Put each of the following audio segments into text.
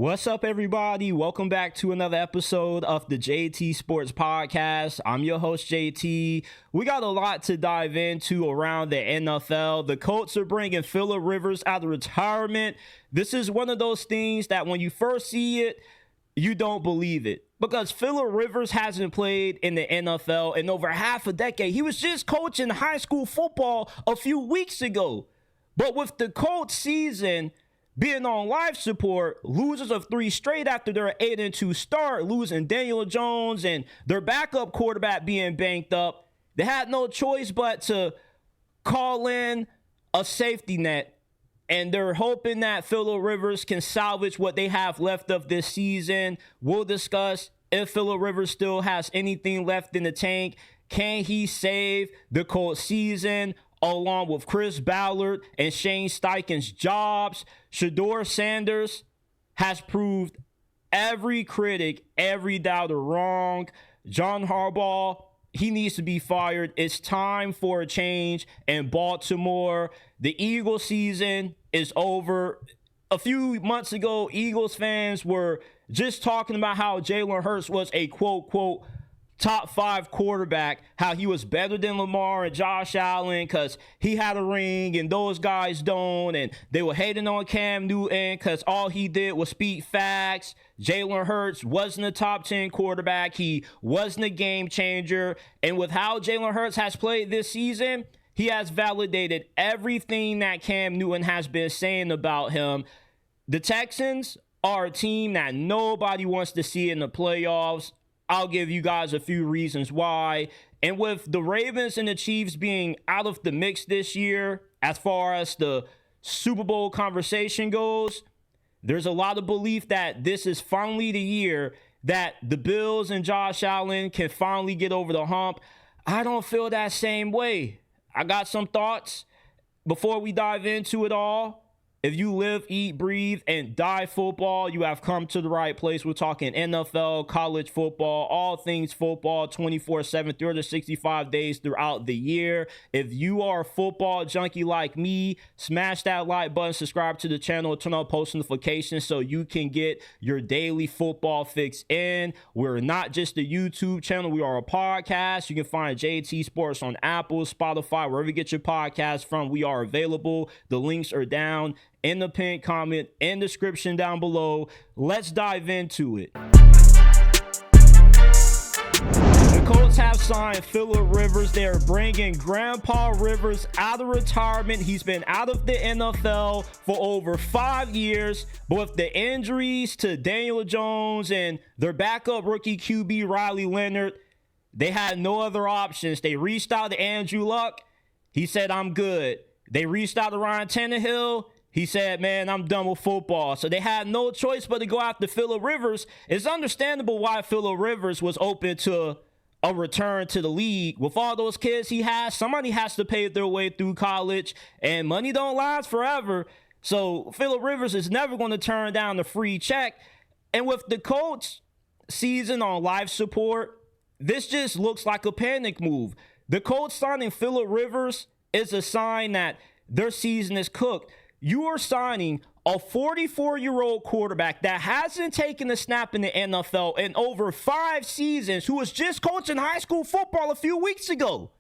What's up, everybody? Welcome back to another episode of the JT Sports Podcast. I'm your host, JT. We got a lot to dive into around the NFL. The Colts are bringing Phillip Rivers out of retirement. This is one of those things that when you first see it, you don't believe it. Because Phillip Rivers hasn't played in the NFL in over half a decade. He was just coaching high school football a few weeks ago. But with the Colts season being on life support, losers of 3 straight after their 8-2 start, losing Daniel Jones and their backup quarterback being banked up, they had no choice but to call in a safety net. And they're hoping that Phillip Rivers can salvage what they have left of this season. We'll discuss if Phillip Rivers still has anything left in the tank. Can he save the Colts season along with Chris Ballard and Shane Steichen's jobs? Shedeur Sanders has proved every critic, every doubter wrong. John Harbaugh, he needs to be fired. It's time for a change in Baltimore. The Eagles season is over. A few months ago, Eagles fans were just talking about how Jalen Hurts was a quote, top 5 quarterback, how he was better than Lamar and Josh Allen because he had a ring and those guys don't, and they were hating on Cam Newton because all he did was speak facts. Jalen Hurts wasn't a top 10 quarterback. He wasn't a game changer. And with how Jalen Hurts has played this season, he has validated everything that Cam Newton has been saying about him. The Texans are a team that nobody wants to see in the playoffs. I'll give you guys a few reasons why. And with the Ravens and the Chiefs being out of the mix this year, as far as the Super Bowl conversation goes, there's a lot of belief that this is finally the year that the Bills and Josh Allen can finally get over the hump. I don't feel that same way. I got some thoughts before we dive into it all. If you live, eat, breathe, and die football, you have come to the right place. We're talking NFL, college football, all things football, 24/7, 365 days throughout the year. If you are a football junkie like me, smash that like button, subscribe to the channel, turn on post notifications so you can get your daily football fix in. We're not just a YouTube channel. We are a podcast. You can find JT Sports on Apple, Spotify, wherever you get your podcast from. We are available. The links are down in the pinned comment and description down below. Let's dive into it. The Colts have signed Phillip Rivers. They're bringing Grandpa Rivers out of retirement. He's been out of the NFL for over 5 years, but with the injuries to Daniel Jones and their backup rookie QB Riley Leonard, they had no other options. They reached out to Andrew Luck. He said, I'm good. They reached out to Ryan Tannehill. He said, man, I'm done with football. So they had no choice but to go after Phillip Rivers. It's understandable why Phillip Rivers was open to a return to the league. With all those kids he has, somebody has to pay their way through college, and money don't last forever. So Phillip Rivers is never going to turn down the free check. And with the Colts season on life support, this just looks like a panic move. The Colts signing Phillip Rivers is a sign that their season is cooked. You are signing a 44-year-old quarterback that hasn't taken a snap in the NFL in over 5 seasons, who was just coaching high school football a few weeks ago.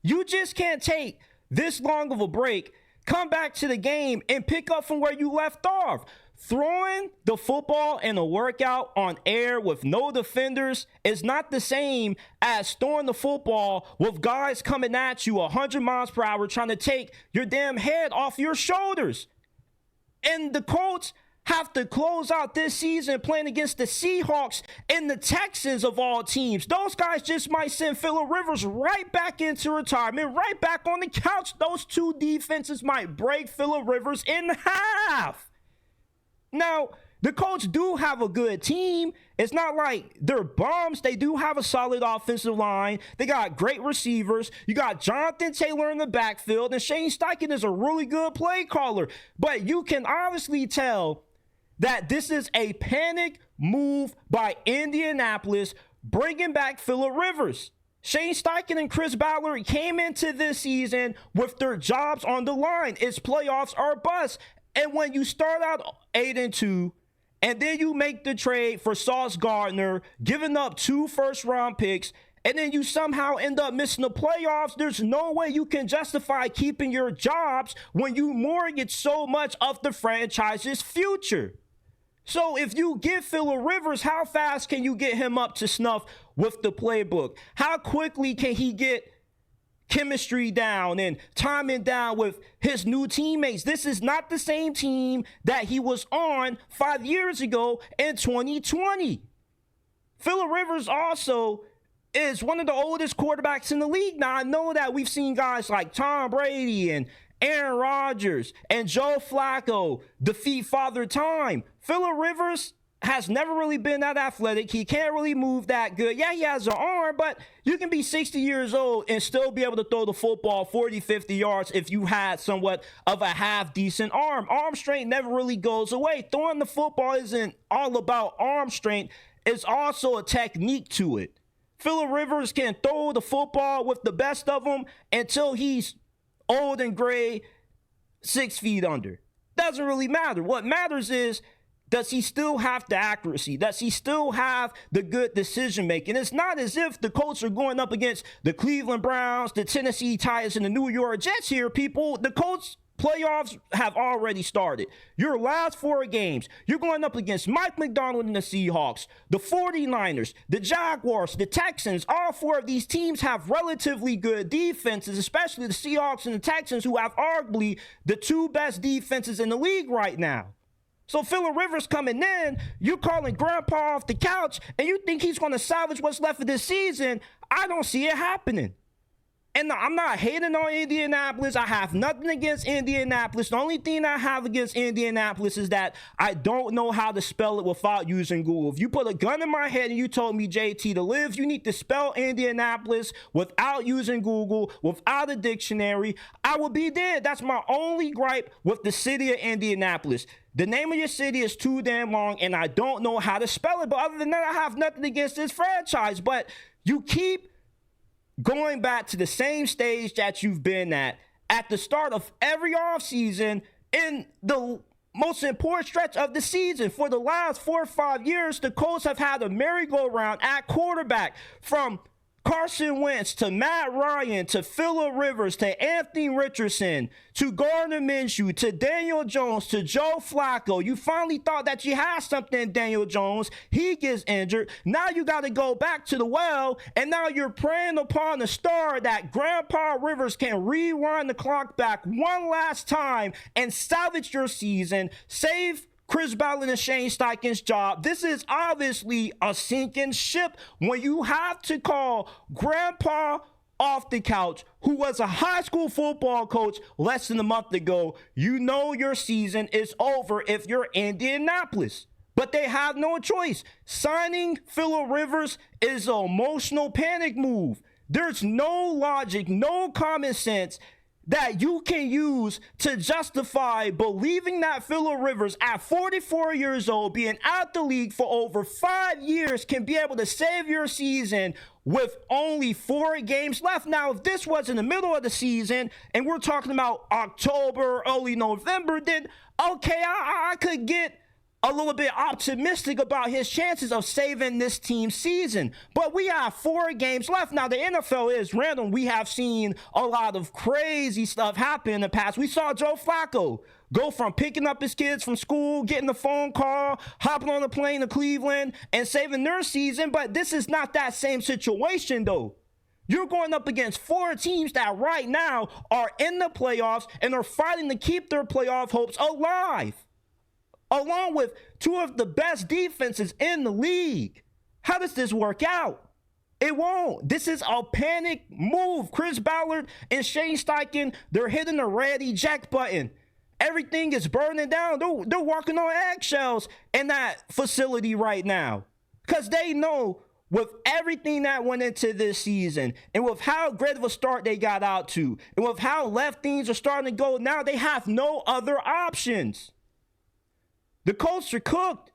You just can't take this long of a break, come back to the game, and pick up from where you left off. Throwing the football in a workout on air with no defenders is not the same as throwing the football with guys coming at you 100 miles per hour trying to take your damn head off your shoulders. And the Colts have to close out this season playing against the Seahawks and the Texans of all teams. Those guys just might send Phillip Rivers right back into retirement, right back on the couch. Those 2 defenses might break Phillip Rivers in half. Now, the Colts do have a good team. It's not like they're bums. They do have a solid offensive line. They got great receivers. You got Jonathan Taylor in the backfield, and Shane Steichen is a really good play caller. But you can obviously tell that this is a panic move by Indianapolis, bringing back Phillip Rivers. Shane Steichen and Chris Ballard came into this season with their jobs on the line. It's playoffs or bust. And when you start out 8-2 and then you make the trade for Sauce Gardner, giving up 2 first-round picks, and then you somehow end up missing the playoffs. There's no way you can justify keeping your jobs when you mortgage so much of the franchise's future. So if you get Phillip Rivers, how fast can you get him up to snuff with the playbook? How quickly can he get chemistry down and timing down with his new teammates? This is not the same team that he was on 5 years ago in 2020. Phillip Rivers also is one of the oldest quarterbacks in the league. Now, I know that we've seen guys like Tom Brady and Aaron Rodgers and Joe Flacco defeat Father Time. Phillip Rivers has never really been that athletic. He can't really move that good. Yeah, he has an arm, but you can be 60 years old and still be able to throw the football 40, 50 yards if you had somewhat of a half-decent arm. Arm strength never really goes away. Throwing the football isn't all about arm strength. It's also a technique to it. Phillip Rivers can throw the football with the best of them until he's old and gray, 6 feet under. Doesn't really matter. What matters is, does he still have the accuracy? Does he still have the good decision making? It's not as if the Colts are going up against the Cleveland Browns, the Tennessee Titans, and the New York Jets here, people. The Colts playoffs have already started. Your last 4 games, you're going up against Mike McDonald and the Seahawks, the 49ers, the Jaguars, the Texans. All 4 of these teams have relatively good defenses, especially the Seahawks and the Texans, who have arguably the 2 best defenses in the league right now. So Phillip Rivers coming in, you're calling grandpa off the couch, and you think he's going to salvage what's left of this season. I don't see it happening. And I'm not hating on Indianapolis. I have nothing against Indianapolis. The only thing I have against Indianapolis is that I don't know how to spell it without using Google. If you put a gun in my head and you told me, JT, to live, you need to spell Indianapolis without using Google, without a dictionary, I would be dead. That's my only gripe with the city of Indianapolis. The name of your city is too damn long, and I don't know how to spell it. But other than that, I have nothing against this franchise. But you keep going back to the same stage that you've been at the start of every offseason in the most important stretch of the season. For the last 4 or 5 years, the Colts have had a merry-go-round at quarterback, from Carson Wentz to Matt Ryan to Phillip Rivers to Anthony Richardson to Gardner Minshew to Daniel Jones to Joe Flacco. You finally thought that you had something in Daniel Jones. He gets injured. Now you got to go back to the well, and now you're preying upon the star that Grandpa Rivers can rewind the clock back one last time and salvage your season, save Chris Ballard and Shane Steichen's job. This is obviously a sinking ship when you have to call Grandpa off the couch, who was a high school football coach less than a month ago. You know your season is over if you're Indianapolis. But they have no choice. Signing Phillip Rivers is an emotional panic move. There's no logic, no common sense that you can use to justify believing that Phillip Rivers, at 44 years old, being out the league for over 5 years, can be able to save your season with only 4 games left. Now, if this was in the middle of the season and we're talking about October, early November, then okay, I could get a little bit optimistic about his chances of saving this team's season. But we have 4 games left. Now, the NFL is random. We have seen a lot of crazy stuff happen in the past. We saw Joe Flacco go from picking up his kids from school, getting the phone call, hopping on a plane to Cleveland, and saving their season. But this is not that same situation, though. You're going up against 4 teams that right now are in the playoffs and are fighting to keep their playoff hopes alive, along with 2 of the best defenses in the league. How does this work out? It won't. This is a panic move. Chris Ballard and Shane Steichen, they're hitting the red eject button. Everything is burning down. They're walking on eggshells in that facility right now, because they know with everything that went into this season and with how great of a start they got out to and with how left things are starting to go now, they have no other options. The Colts are cooked.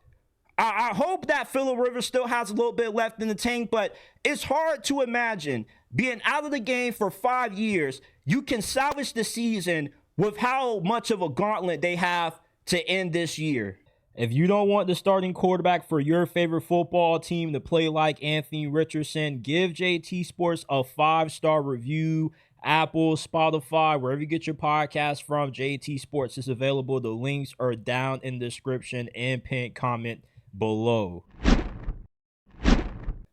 I hope that Phillip Rivers still has a little bit left in the tank, but it's hard to imagine being out of the game for 5 years. You can salvage the season with how much of a gauntlet they have to end this year. If you don't want the starting quarterback for your favorite football team to play like Anthony Richardson, give JT Sports a 5-star review. Apple, Spotify, wherever you get your podcast from, JT Sports is available. The links are down in the description and pinned comment below.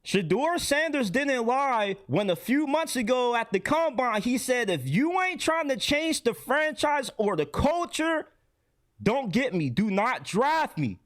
Shedeur Sanders didn't lie when a few months ago at the Combine, he said, if you ain't trying to change the franchise or the culture, don't get me. Do not draft me.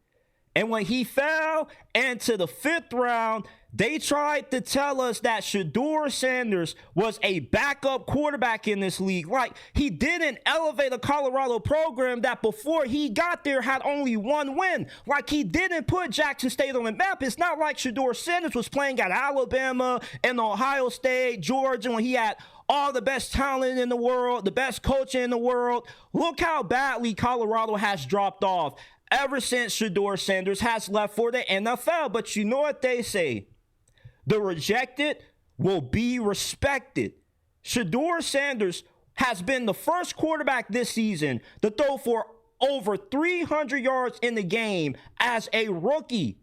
And when he fell into the 5th round, they tried to tell us that Shedeur Sanders was a backup quarterback in this league. Like, he didn't elevate a Colorado program that before he got there had only 1 win. Like, he didn't put Jackson State on the map. It's not like Shedeur Sanders was playing at Alabama and Ohio State, Georgia, when he had all the best talent in the world, the best coaching in the world. Look how badly Colorado has dropped off ever since Shedeur Sanders has left for the NFL. But you know what they say? The rejected will be respected. Shedeur Sanders has been the first quarterback this season to throw for over 300 yards in the game as a rookie.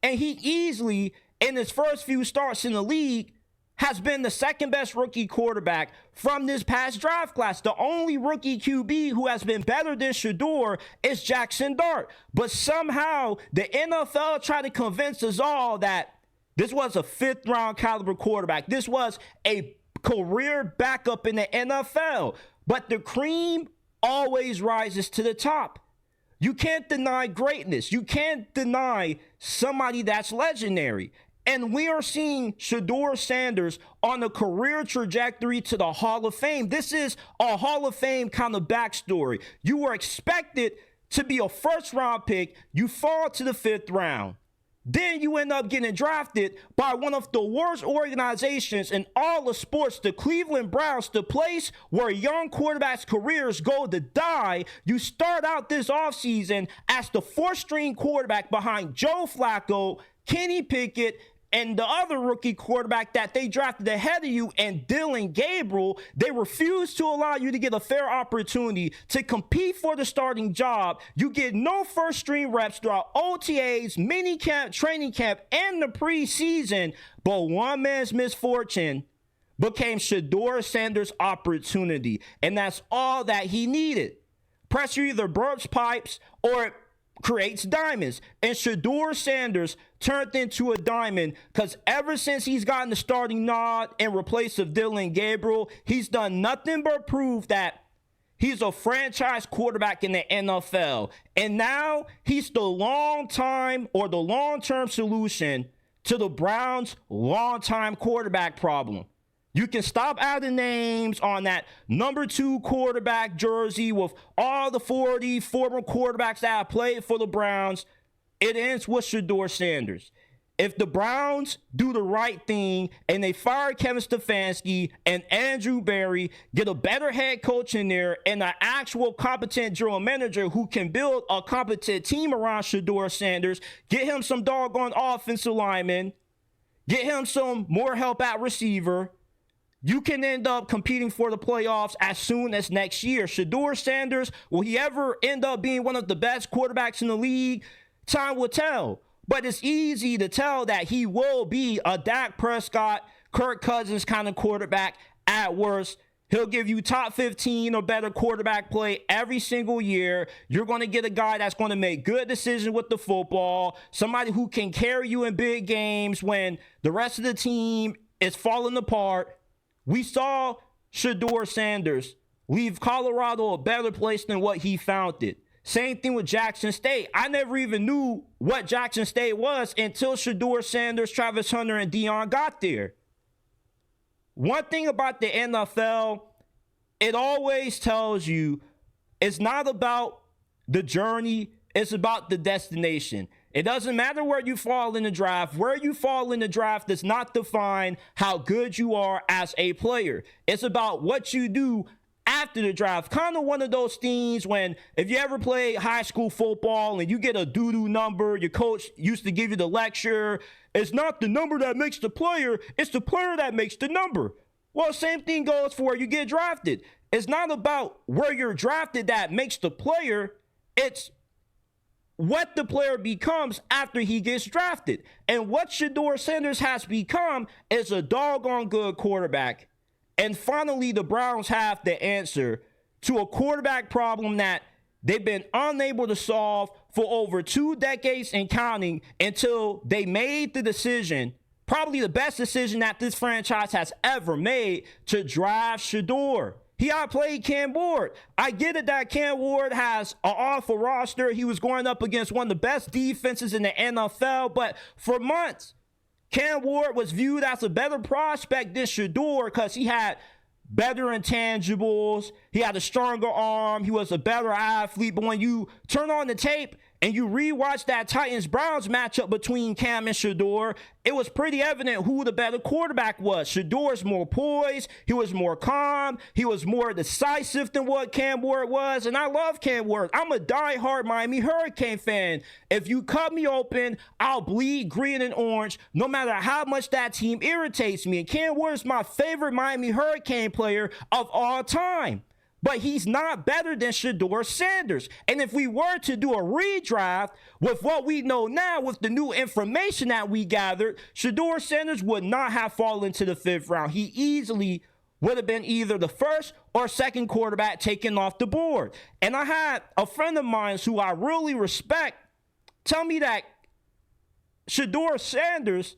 And he easily, in his first few starts in the league, has been the second best rookie quarterback from this past draft class. The only rookie QB who has been better than Shedeur is Jackson Dart. But somehow the NFL tried to convince us all that this was a 5th round caliber quarterback. This was a career backup in the NFL. But the cream always rises to the top. You can't deny greatness. You can't deny somebody that's legendary. And we are seeing Shedeur Sanders on a career trajectory to the Hall of Fame. This is a Hall of Fame kind of backstory. You were expected to be a 1st-round pick. You fall to the 5th round. Then you end up getting drafted by one of the worst organizations in all of sports, the Cleveland Browns, the place where young quarterbacks' careers go to die. You start out this offseason as the 4th-string quarterback behind Joe Flacco, Kenny Pickett, and the other rookie quarterback that they drafted ahead of you, and Dylan Gabriel. They refused to allow you to get a fair opportunity to compete for the starting job. You get no 1st-string reps throughout OTAs, minicamp, training camp, and the preseason. But one man's misfortune became Shedeur Sanders' opportunity, and that's all that he needed. Pressure either bursts pipes or it creates diamonds. And Shedeur Sanders turned into a diamond, because ever since he's gotten the starting nod in replace of Dylan Gabriel, he's done nothing but prove that he's a franchise quarterback in the NFL. And now he's the long-term solution to the Browns' long-time quarterback problem. You can stop adding names on that number 2 quarterback jersey with all the 40 former quarterbacks that have played for the Browns. It ends with Shedeur Sanders. If the Browns do the right thing and they fire Kevin Stefanski and Andrew Berry, get a better head coach in there and an actual competent general manager who can build a competent team around Shedeur Sanders, get him some doggone offensive linemen, get him some more help at receiver, you can end up competing for the playoffs as soon as next year. Shedeur Sanders, will he ever end up being one of the best quarterbacks in the league? Time will tell. But it's easy to tell that he will be a Dak Prescott, Kirk Cousins kind of quarterback at worst. He'll give you top 15 or better quarterback play every single year. You're going to get a guy that's going to make good decisions with the football, somebody who can carry you in big games when the rest of the team is falling apart. We saw Shedeur Sanders leave Colorado a better place than what he found it. Same thing with Jackson State. I never even knew what Jackson State was until Shedeur Sanders, Travis Hunter, and Deion got there. One thing about the NFL, it always tells you it's not about the journey, it's about the destination. It doesn't matter where you fall in the draft. Where you fall in the draft does not define how good you are as a player. It's about what you do after the draft. Kind of one of those things when, if you ever play high school football and you get a doo-doo number, your coach used to give you the lecture, it's not the number that makes the player, it's the player that makes the number. Well, same thing goes for where you get drafted. It's not about where you're drafted that makes the player, it's what the player becomes after he gets drafted. And what Shedeur Sanders has become is a doggone good quarterback. And finally, the Browns have the answer to a quarterback problem that they've been unable to solve for over 2 decades and counting, until they made the decision, probably the best decision that this franchise has ever made, to draft Shedeur. He outplayed Cam Ward. I get it that Cam Ward has an awful roster. He was going up against one of the best defenses in the NFL, but for months, Cam Ward was viewed as a better prospect than Shedeur because he had better intangibles. He had a stronger arm. He was a better athlete. But when you turn on the tape and you rewatch that Titans-Browns matchup between Cam and Shedeur, it was pretty evident who the better quarterback was. Shedeur's more poised. He was more calm. He was more decisive than what Cam Ward was. And I love Cam Ward. I'm a diehard Miami Hurricane fan. If you cut me open, I'll bleed green and orange no matter how much that team irritates me. And Cam Ward is my favorite Miami Hurricane player of all time. But he's not better than Shedeur Sanders. And if we were to do a redraft with what we know now, with the new information that we gathered, Shedeur Sanders would not have fallen to the 5th round. He easily would have been either the first or second quarterback taken off the board. And I had a friend of mine who I really respect tell me that Shedeur Sanders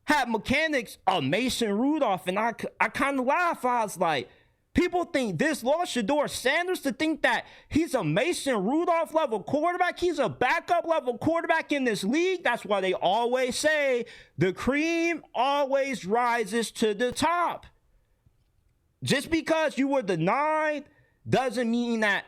had mechanics of Mason Rudolph. And I kind of laugh. I was like, people think this lost Shedeur Sanders to think that he's a Mason Rudolph level quarterback. He's a backup level quarterback in this league. That's why they always say the cream always rises to the top. Just because you were denied doesn't mean that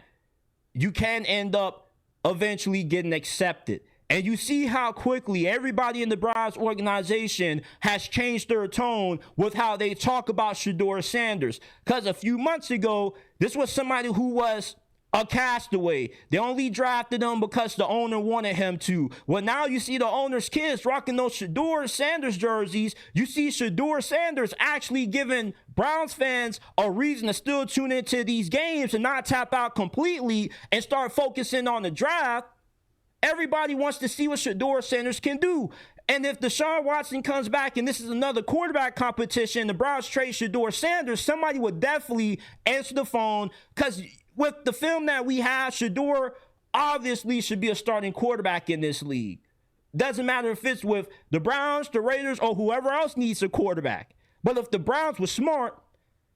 you can end up eventually getting accepted. And you see how quickly everybody in the Browns organization has changed their tone with how they talk about Shedeur Sanders. Because a few months ago, this was somebody who was a castaway. They only drafted him because the owner wanted him to. Well, now you see the owner's kids rocking those Shedeur Sanders jerseys. You see Shedeur Sanders actually giving Browns fans a reason to still tune into these games and not tap out completely and start focusing on the draft. Everybody wants to see what Shedeur Sanders can do. And if Deshaun Watson comes back and this is another quarterback competition, the Browns trade Shedeur Sanders, somebody would definitely answer the phone, because with the film that we have, Shedeur obviously should be a starting quarterback in this league. Doesn't matter if it's with the Browns, the Raiders, or whoever else needs a quarterback. But if the Browns were smart,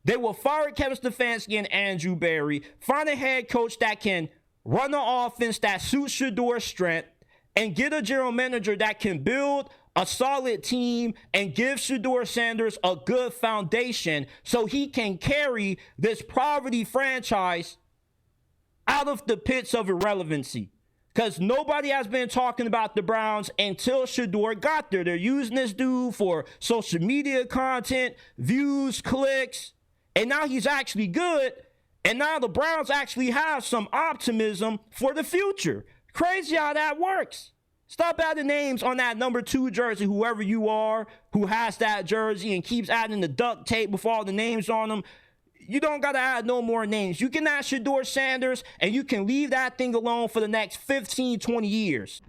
they will fire Kevin Stefanski and Andrew Berry, find a head coach that can run an offense that suits Shedeur's strength, and get a general manager that can build a solid team and give Shedeur Sanders a good foundation so he can carry this poverty franchise out of the pits of irrelevancy. Because nobody has been talking about the Browns until Shedeur got there. They're using this dude for social media content, views, clicks, and now he's actually good. And now the Browns actually have some optimism for the future. Crazy how that works. Stop adding names on that number 2 jersey, whoever you are who has that jersey and keeps adding the duct tape with all the names on them. You don't got to add no more names. You can add Shedeur Sanders and you can leave that thing alone for the next 15, 20 years.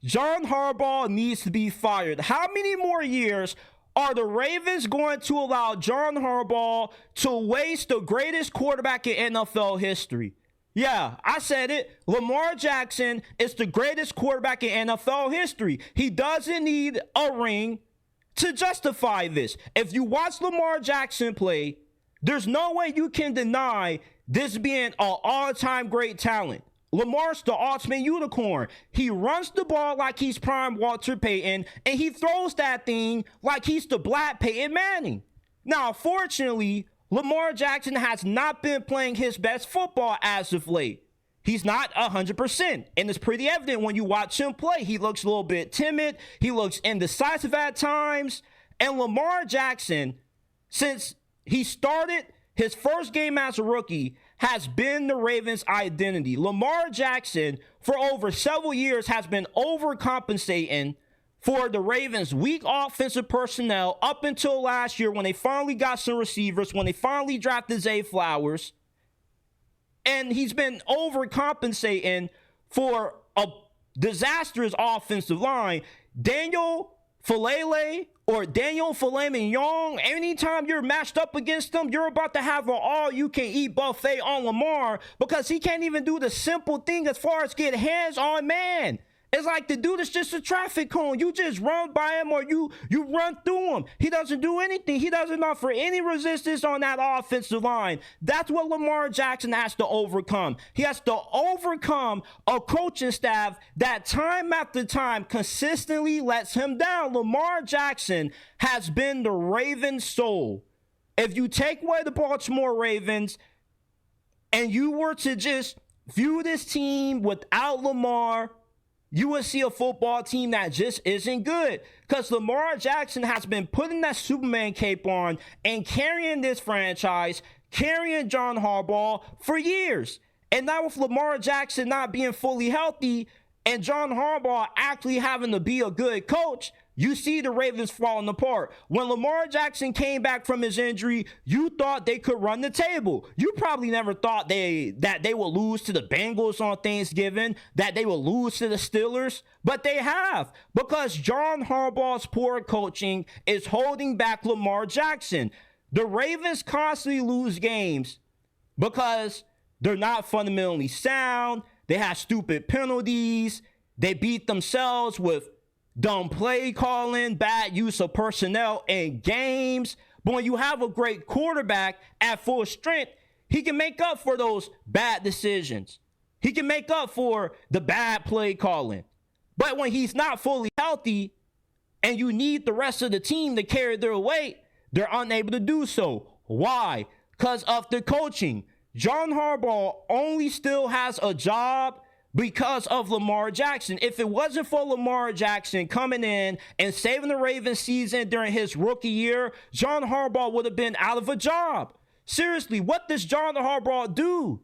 John Harbaugh needs to be fired. How many more years are the Ravens going to allow John Harbaugh to waste the greatest quarterback in NFL history? Yeah, I said it. Lamar Jackson is the greatest quarterback in NFL history. He doesn't need a ring to justify this. If you watch Lamar Jackson play, there's no way you can deny this being an all-time great talent. Lamar's the ultimate unicorn. He runs the ball like he's prime Walter Payton, and he throws that thing like he's the black Peyton Manning. Now, fortunately, Lamar Jackson has not been playing his best football as of late. He's not 100%, and it's pretty evident when you watch him play. He looks a little bit timid. He looks indecisive at times. And Lamar Jackson, since he started his first game as a rookie, has been the Ravens' identity. Lamar Jackson, for over several years, has been overcompensating for the Ravens' weak offensive personnel up until last year when they finally got some receivers, when they finally drafted Zay Flowers. And he's been overcompensating for a disastrous offensive line. Daniel Falele or Daniel Filet-Mignon, anytime you're matched up against them, you're about to have an all-you-can-eat buffet on Lamar because he can't even do the simple thing as far as get hands on man. It's like the dude is just a traffic cone. You just run by him or you run through him. He doesn't do anything. He doesn't offer any resistance on that offensive line. That's what Lamar Jackson has to overcome. He has to overcome a coaching staff that time after time consistently lets him down. Lamar Jackson has been the Ravens' soul. If you take away the Baltimore Ravens and you were to just view this team without Lamar, you will see a football team that just isn't good because Lamar Jackson has been putting that Superman cape on and carrying this franchise, carrying John Harbaugh for years. And now with Lamar Jackson not being fully healthy and John Harbaugh actually having to be a good coach, you see the Ravens falling apart. When Lamar Jackson came back from his injury, you thought they could run the table. You probably never thought that they would lose to the Bengals on Thanksgiving, that they would lose to the Steelers, but they have because John Harbaugh's poor coaching is holding back Lamar Jackson. The Ravens constantly lose games because they're not fundamentally sound. They have stupid penalties. They beat themselves with dumb play calling, bad use of personnel in games. But when you have a great quarterback at full strength, he can make up for those bad decisions. He can make up for the bad play calling. But when he's not fully healthy and you need the rest of the team to carry their weight, they're unable to do so. Why? Because of the coaching. John Harbaugh only still has a job because of Lamar Jackson. If it wasn't for Lamar Jackson coming in and saving the Ravens season during his rookie year, John Harbaugh would have been out of a job. Seriously, what does John Harbaugh do?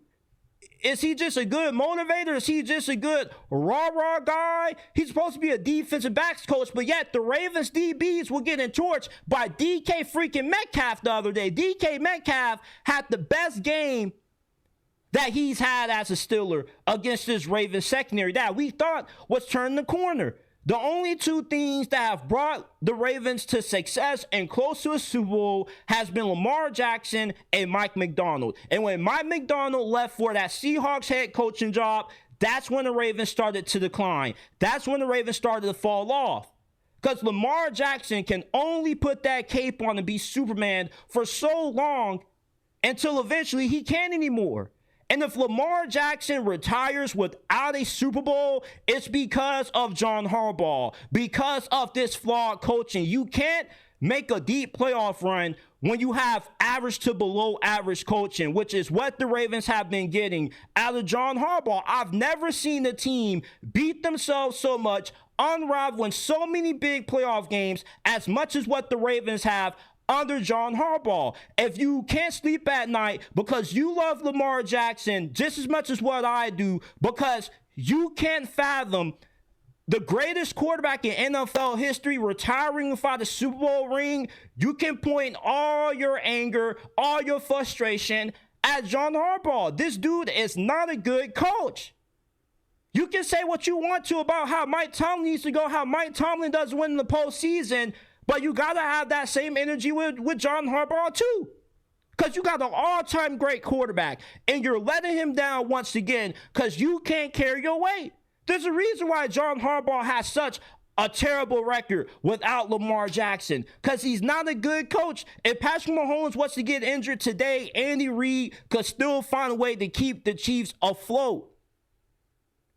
Is he just a good motivator? Is he just a good rah-rah guy? He's supposed to be a defensive backs coach, but yet the Ravens DBs were getting torched by DK freaking Metcalf the other day. DK Metcalf had the best game that he's had as a Steeler against this Ravens secondary that we thought was turning the corner. The only two things that have brought the Ravens to success and close to a Super Bowl has been Lamar Jackson and Mike Macdonald. And when Mike Macdonald left for that Seahawks head coaching job, that's when the Ravens started to decline. That's when the Ravens started to fall off. Because Lamar Jackson can only put that cape on and be Superman for so long until eventually he can't anymore. And if Lamar Jackson retires without a Super Bowl, it's because of John Harbaugh, because of this flawed coaching. You can't make a deep playoff run when you have average to below average coaching, which is what the Ravens have been getting out of John Harbaugh. I've never seen a team beat themselves so much, unraveling so many big playoff games as much as what the Ravens have under John Harbaugh. If you can't sleep at night because you love Lamar Jackson just as much as what I do, because you can't fathom the greatest quarterback in NFL history retiring without a Super Bowl ring, you can point all your anger, all your frustration at John Harbaugh. This dude is not a good coach. You can say what you want to about how Mike Tomlin needs to go, how Mike Tomlin doesn't win in the postseason, but you got to have that same energy with John Harbaugh too. Because you got an all-time great quarterback, and you're letting him down once again because you can't carry your weight. There's a reason why John Harbaugh has such a terrible record without Lamar Jackson, because he's not a good coach. If Patrick Mahomes was to get injured today, Andy Reid could still find a way to keep the Chiefs afloat.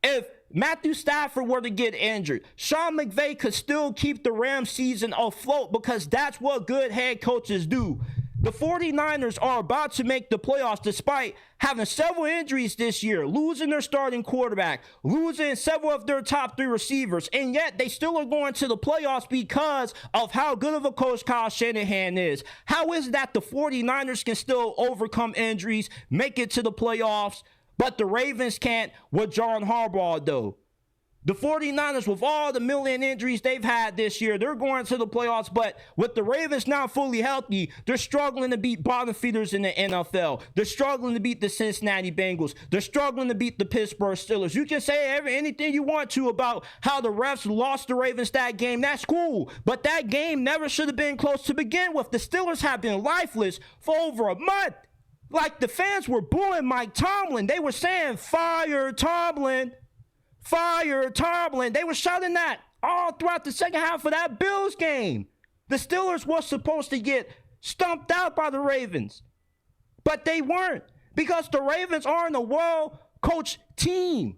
If Matthew Stafford were to get injured, Sean McVay could still keep the Rams season afloat because that's what good head coaches do. The 49ers are about to make the playoffs despite having several injuries this year, losing their starting quarterback, losing several of their top three receivers, and yet they still are going to the playoffs because of how good of a coach Kyle Shanahan is. How is it that the 49ers can still overcome injuries, make it to the playoffs, but the Ravens can't with John Harbaugh, though? The 49ers, with all the million injuries they've had this year, they're going to the playoffs, but with the Ravens now fully healthy, they're struggling to beat bottom feeders in the NFL. They're struggling to beat the Cincinnati Bengals. They're struggling to beat the Pittsburgh Steelers. You can say anything you want to about how the refs lost the Ravens that game. That's cool, but that game never should have been close to begin with. The Steelers have been lifeless for over a month. Like, the fans were booing Mike Tomlin. They were saying, "Fire Tomlin. Fire Tomlin." They were shouting that all throughout the second half of that Bills game. The Steelers were supposed to get stumped out by the Ravens, but they weren't, because the Ravens aren't a well-coached team.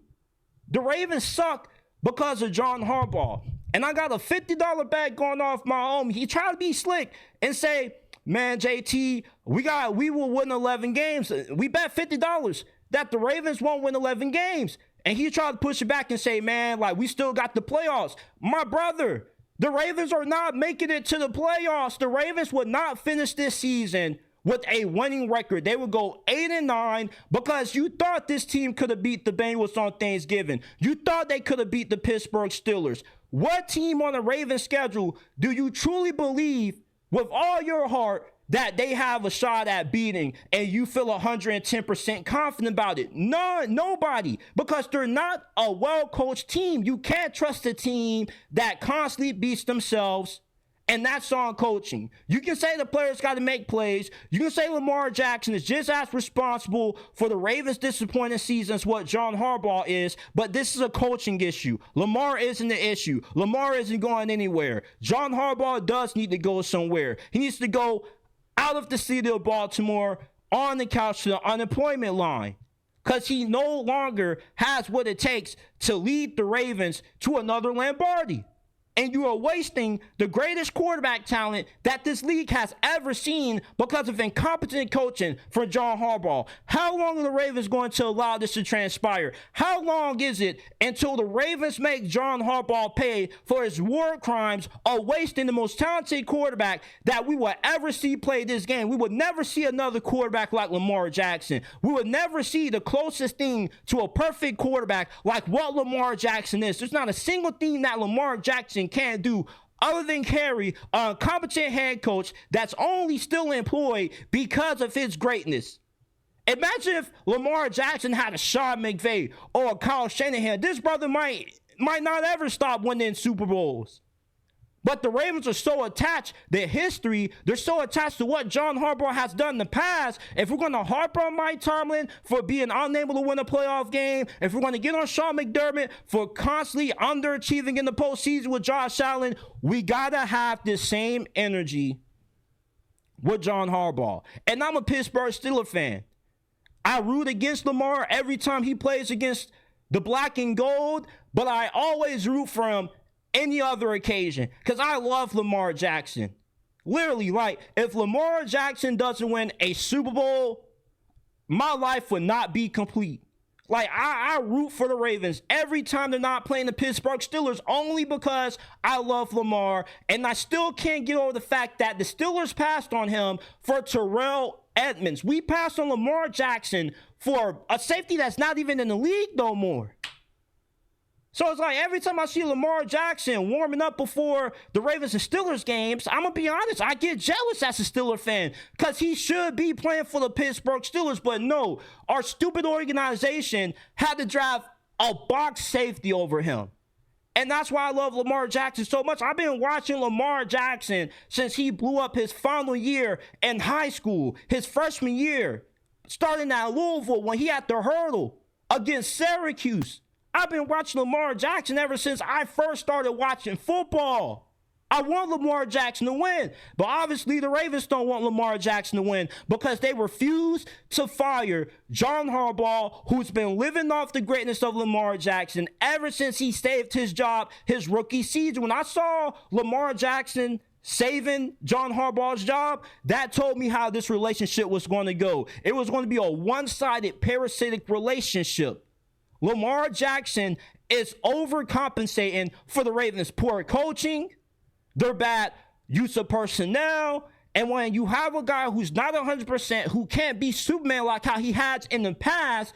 The Ravens suck because of John Harbaugh. And I got a $50 bet going off my home. He tried to be slick and say, "Man, JT, we will win 11 games. We bet $50 that the Ravens won't win 11 games. And he tried to push it back and say, "Man, like, we still got the playoffs." My brother, the Ravens are not making it to the playoffs. The Ravens would not finish this season with a winning record. They would go 8-9 because you thought this team could have beat the Bengals on Thanksgiving. You thought they could have beat the Pittsburgh Steelers. What team on the Ravens schedule do you truly believe with all your heart that they have a shot at beating, and you feel 110% confident about it? Nobody, because they're not a well-coached team. You can't trust a team that constantly beats themselves, and that's on coaching. You can say the players got to make plays. You can say Lamar Jackson is just as responsible for the Ravens' disappointing season as what John Harbaugh is, but this is a coaching issue. Lamar isn't the issue. Lamar isn't going anywhere. John Harbaugh does need to go somewhere. He needs to go out of the city of Baltimore, on the couch to the unemployment line, because he no longer has what it takes to lead the Ravens to another Lombardi. And you are wasting the greatest quarterback talent that this league has ever seen because of incompetent coaching from John Harbaugh. How long are the Ravens going to allow this to transpire? How long is it until the Ravens make John Harbaugh pay for his war crimes of wasting the most talented quarterback that we will ever see play this game? We would never see another quarterback like Lamar Jackson. We would never see the closest thing to a perfect quarterback like what Lamar Jackson is. There's not a single thing that Lamar Jackson can't do other than carry a competent head coach that's only still employed because of his greatness. Imagine if Lamar Jackson had a Sean McVay or a Kyle Shanahan. This brother might not ever stop winning Super Bowls. But the Ravens are so attached, their history, they're so attached to what John Harbaugh has done in the past. If we're going to harp on Mike Tomlin for being unable to win a playoff game, if we're going to get on Sean McDermott for constantly underachieving in the postseason with Josh Allen, we got to have this same energy with John Harbaugh. And I'm a Pittsburgh Steelers fan. I root against Lamar every time he plays against the black and gold, but I always root for him any other occasion, because I love Lamar Jackson. Literally, like, if Lamar Jackson doesn't win a Super Bowl, my life would not be complete. Like, I root for the Ravens every time they're not playing the Pittsburgh Steelers, only because I love Lamar, and I still can't get over the fact that the Steelers passed on him for Terrell Edmonds. We passed on Lamar Jackson for a safety that's not even in the league no more. So it's like every time I see Lamar Jackson warming up before the Ravens and Steelers games, I'm going to be honest, I get jealous as a Steelers fan, because he should be playing for the Pittsburgh Steelers. But no, our stupid organization had to draft a box safety over him. And that's why I love Lamar Jackson so much. I've been watching Lamar Jackson since he blew up his final year in high school, his freshman year, starting at Louisville when he had the hurdle against Syracuse. I've been watching Lamar Jackson ever since I first started watching football. I want Lamar Jackson to win, but obviously the Ravens don't want Lamar Jackson to win because they refuse to fire John Harbaugh, who's been living off the greatness of Lamar Jackson ever since he saved his job his rookie season. When I saw Lamar Jackson saving John Harbaugh's job, that told me how this relationship was going to go. It was going to be a one-sided parasitic relationship. Lamar Jackson is overcompensating for the Ravens' poor coaching, their bad use of personnel, and when you have a guy who's not 100%, who can't be Superman like how he has in the past,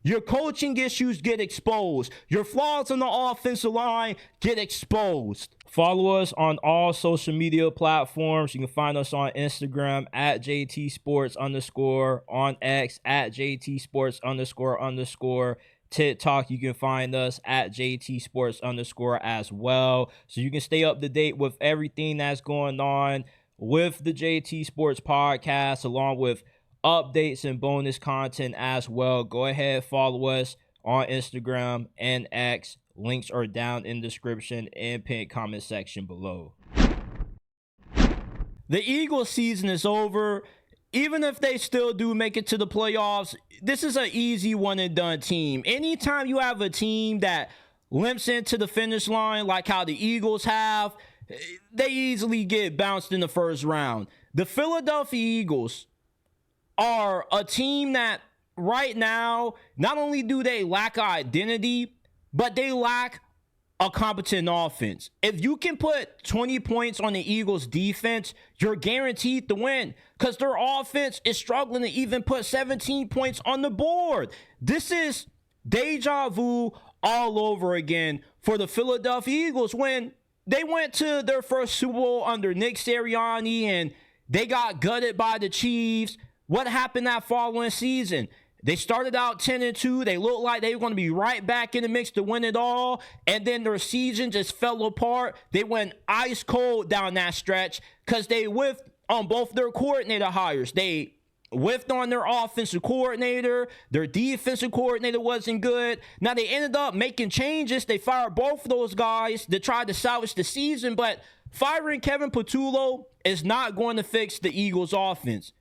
Your coaching issues get exposed. Your flaws on the offensive line get exposed. Follow us on all social media platforms. You can find us on Instagram at JT_, on X at JT__. TikTok, you can find us at JT__ as well. So you can stay up to date with everything that's going on with the JT Sports Podcast, along with updates and bonus content as well. Go ahead, follow us on Instagram and X. Links are down in the description and pinned comment section below. The Eagles season is over. Even if they still do make it to the playoffs, this is an easy one and done team. Anytime you have a team that limps into the finish line like how the Eagles have, they easily get bounced in the first round. The Philadelphia Eagles are a team that right now, not only do they lack identity, but they lack a competent offense. If you can put 20 points on the Eagles defense, you're guaranteed to win because their offense is struggling to even put 17 points on the board. This is deja vu all over again for the Philadelphia Eagles when they went to their first Super Bowl under Nick Sirianni and they got gutted by the Chiefs. What happened that following season? They started out 10-2. They looked like they were going to be right back in the mix to win it all. And then their season just fell apart. They went ice cold down that stretch because they whiffed on both their coordinator hires. They whiffed on their offensive coordinator. Their defensive coordinator wasn't good. Now they ended up making changes. They fired both of those guys to try to salvage the season. But firing Kevin Patullo is not going to fix the Eagles' offense.